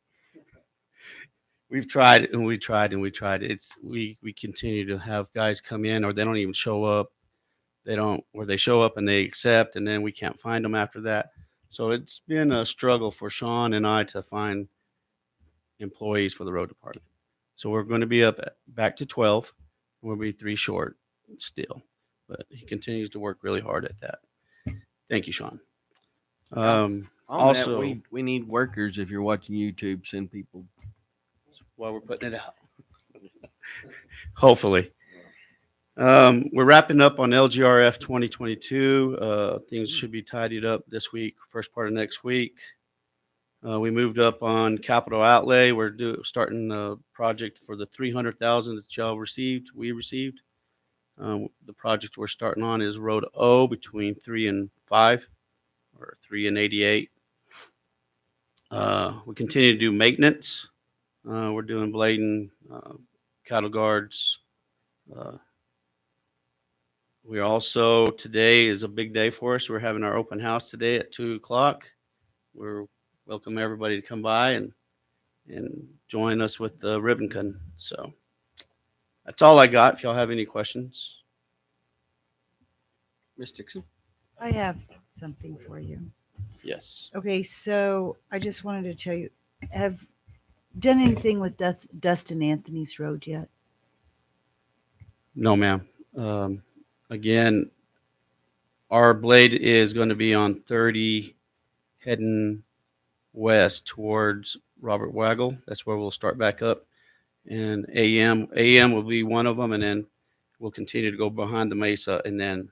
We've tried and we tried and we tried. We continue to have guys come in, or they don't even show up. Or they show up and they accept, and then we can't find them after that. So it's been a struggle for Sean and I to find employees for the road department. So we're going to be back to 12. We'll be 3 short still, but he continues to work really hard at that. Thank you, Sean. Also, we need workers. If you're watching YouTube, send people. while we're putting it out, hopefully. We're wrapping up on LGRF 2022. Things should be tidied up this week, first part of next week. We moved up on capital outlay. We're starting a project for the $300,000 that y'all received. We received. The project we're starting on is Road O between 3 and 5, or 3 and 88. We continue to do maintenance. We're doing blading, cattle guards. We also, today is a big day for us. We're having our open house today at 2:00. We're welcome everybody to come by and join us with the ribbon cutting. So that's all I got. If y'all have any questions. Ms. Dixon? I have something for you. Yes. Okay, so I just wanted to tell you, have done anything with Dustin Anthony's road yet? No, ma'am. Again, our blade is going to be on 30 heading west towards Robert Waggle. That's where we'll start back up. And AM will be one of them, and then we'll continue to go behind the mesa, and then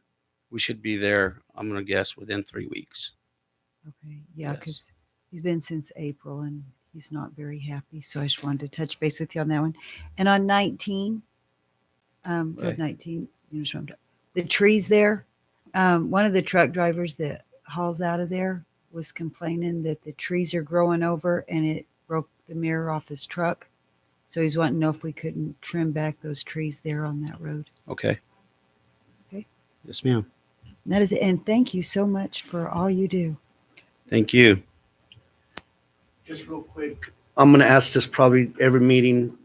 we should be there, I'm going to guess, within 3 weeks. Okay, yeah, Yes. because he's been since April and he's not very happy. So I just wanted to touch base with you on that one. And on 19, Road Okay. 19, you know, the trees there. One of the truck drivers that hauls out of there was complaining that the trees are growing over and it broke the mirror off his truck. So he's wanting to know if we couldn't trim back those trees there on that road. Okay. Okay. Yes, ma'am. And that is it. And thank you so much for all you do. Thank you. Just real quick, I'm going to ask this probably every meeting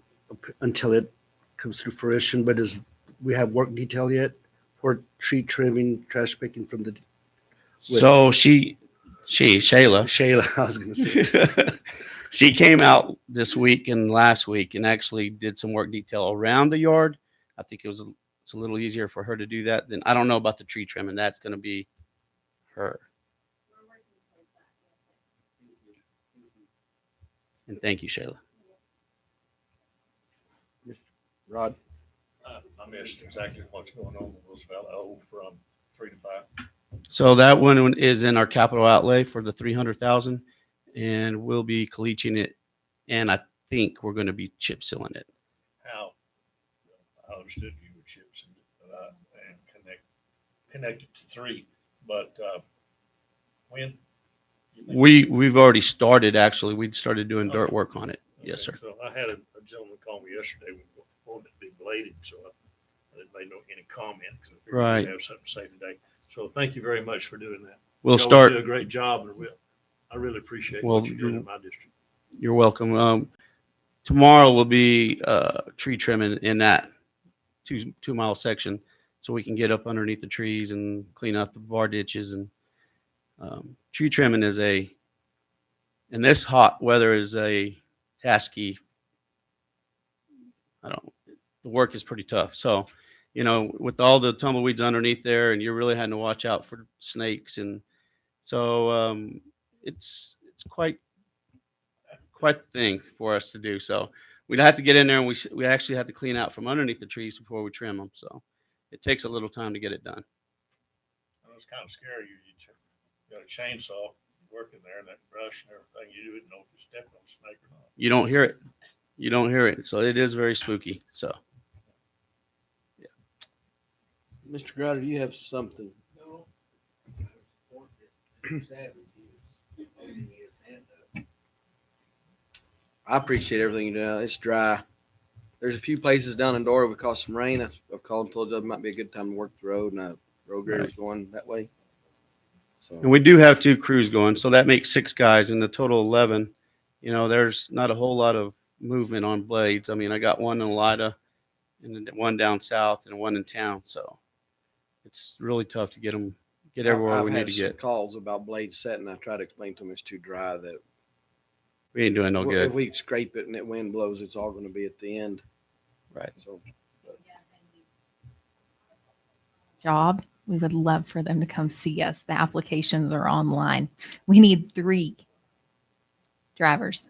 until it comes to fruition, but is we have work detail yet for tree trimming, trash picking from the So Shayla, Shayla, I was going to say. she came out this week and last week and actually did some work detail around the yard. I think it's a little easier for her to do that than I don't know about the tree trimming. That's going to be her. And thank you, Shayla. Rod? I missed exactly what's going on with Roosevelt from 3 to 5. So that one is in our capital outlay for the 300,000, and we'll be caliche it, and I think we're going to be chip sealing it. How I understood you were chips and connected to 3, but when? We've already started. Actually, we started doing dirt work on it. Yes, sir. So I had a gentleman call me yesterday. We wanted it to be bladed, so I didn't make any comment because I figured Right. we'd have something to say today. So thank you very much for doing that. We'll Y'all start. do a great job, and I really appreciate Well, what you're doing in my district. You're welcome. Tomorrow will be tree trimming in that 2 mile section, so we can get up underneath the trees and clean out the bar ditches. And tree trimming in this hot weather is a tasky. The work is pretty tough. So, with all the tumbleweeds underneath there, and you're really having to watch out for snakes, and so it's quite the thing for us to do. So we'd have to get in there, and we actually have to clean out from underneath the trees before we trim them. So it takes a little time to get it done. It's kind of scary. You got a chainsaw working there and that brush and everything. You didn't know if you stepped on a snake or not. You don't hear it. You don't hear it. So it is very spooky. So. Mr. Crowder, do you have something? No. I appreciate everything you do. It's dry. There's a few places down in Dora we caught some rain. I've called and told you it might be a good time to work the road, and road grader's going that way. So And we do have 2 crews going, so that makes 6 guys in the total 11. There's not a whole lot of movement on blades. I mean, I got one in Elida and then one down south and one in town. So it's really tough to get everywhere I've we need had to some get. calls about blade setting. I try to explain to them it's too dry that We ain't doing no if good. we scrape it and the wind blows, it's all going to be at the end. Right. So Job. We would love for them to come see us. The applications are online. We need 3 drivers.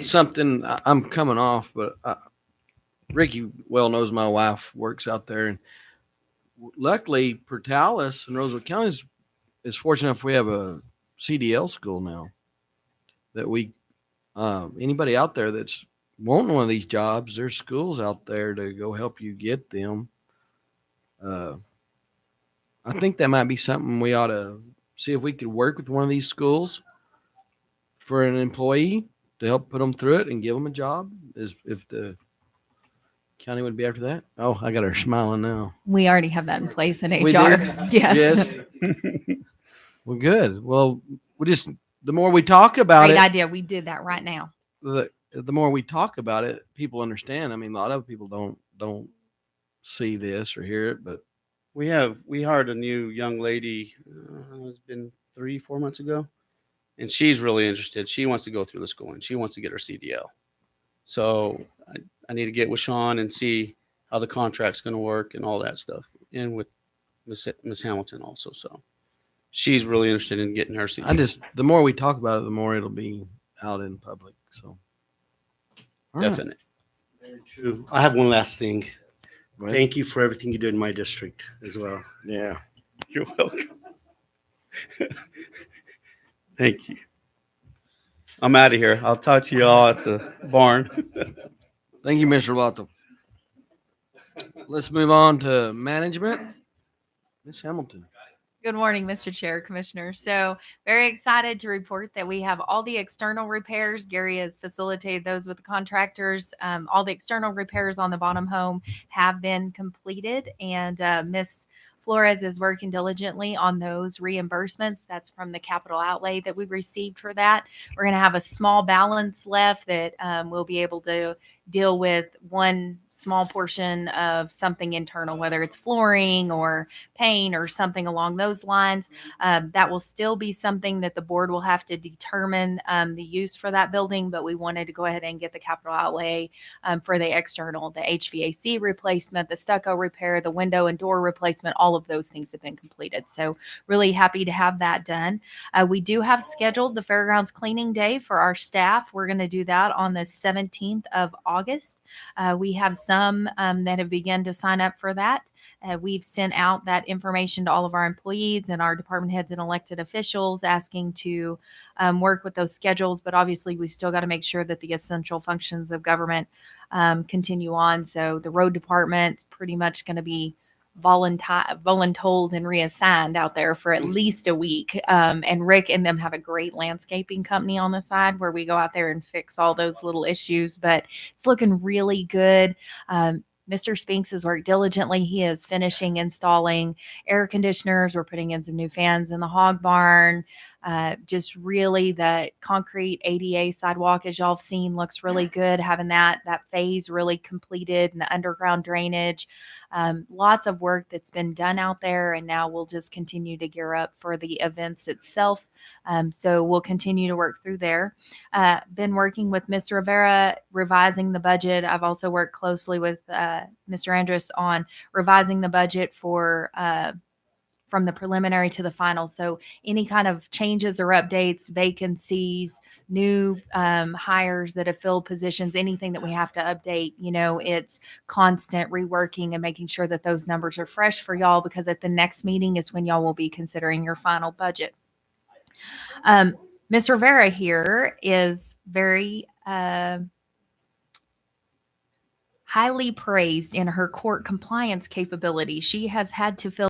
something I'm coming off, but Ricky well knows my wife works out there, and luckily Portales and Rosewood County is fortunate enough we have a CDL school now that we anybody out there that's wanting one of these jobs, there's schools out there to go help you get them. I think that might be something we ought to see if we could work with one of these schools for an employee to help put them through it and give them a job. If the county would be after that. Oh, I got her smiling now. We already have that in place in HR. We do? Yes. Well, good. Well, the more we talk about Great it, idea. We did that right now. the more we talk about it, people understand. I mean, a lot of people don't see this or hear it, but We hired a new young lady. It's been 3-4 months ago, and she's really interested. She wants to go through the school and she wants to get her CDL. So I need to get with Sean and see how the contract's going to work and all that stuff, and with Miss Hamilton also. So she's really interested in getting her CDL. the more we talk about it, the more it'll be out in public. So all right. Definite. Very true. I have one last thing. Go ahead. Thank you for everything you do in my district as well. Yeah. You're welcome. Thank you. I'm out of here. I'll talk to you all at the barn. Thank you, Mr. Lotto. Let's move on to management. Miss Hamilton. Good morning, Mr. Chair, Commissioner. So very excited to report that we have all the external repairs. Gary has facilitated those with the contractors. All the external repairs on the bottom home have been completed, and Miss Flores is working diligently on those reimbursements. That's from the capital outlay that we received for that. We're going to have a small balance left that we'll be able to deal with one small portion of something internal, whether it's flooring or paint or something along those lines. That will still be something that the board will have to determine the use for that building, but we wanted to go ahead and get the capital outlay for the external, the HVAC replacement, the stucco repair, the window and door replacement. All of those things have been completed. So really happy to have that done. We do have scheduled the Fairgrounds Cleaning Day for our staff. We're going to do that on the 17th of August. We have some that have begun to sign up for that. We've sent out that information to all of our employees and our department heads and elected officials asking to work with those schedules. But obviously, we still got to make sure that the essential functions of government continue on. So the road department's pretty much going to be voluntold and reassigned out there for at least a week. And Rick and them have a great landscaping company on the side where we go out there and fix all those little issues. But it's looking really good. Mr. Spinks has worked diligently. He is finishing installing air conditioners. We're putting in some new fans in the hog barn. Just really the concrete ADA sidewalk, as y'all have seen, looks really good. Having that phase really completed and the underground drainage. Lots of work that's been done out there, and now we'll just continue to gear up for the events itself. So we'll continue to work through there. Been working with Ms. Rivera revising the budget. I've also worked closely with Mr. Andrus on revising the budget for from the preliminary to the final. So any kind of changes or updates, vacancies, new hires that have filled positions, anything that we have to update, it's constant reworking and making sure that those numbers are fresh for y'all, because at the next meeting is when y'all will be considering your final budget. Ms. Rivera here is very highly praised in her court compliance capability. She has had to fill